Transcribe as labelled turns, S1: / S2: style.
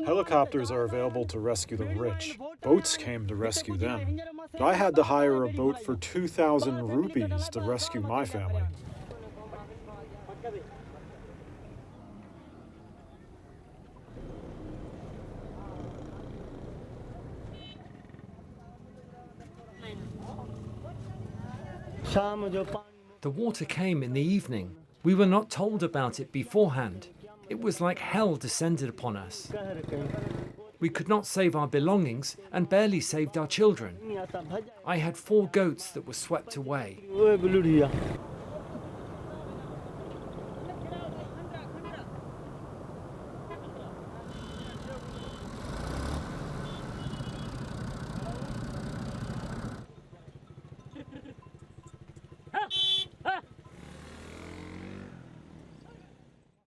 S1: Helicopters are available to rescue the rich. Boats came to rescue them. But I had to hire a boat for 2,000 rupees to rescue my family.
S2: The water came in the evening. We were not told about it beforehand. It was like hell descended upon us. We could not save our belongings and barely saved our children. I had 4 goats that were swept away.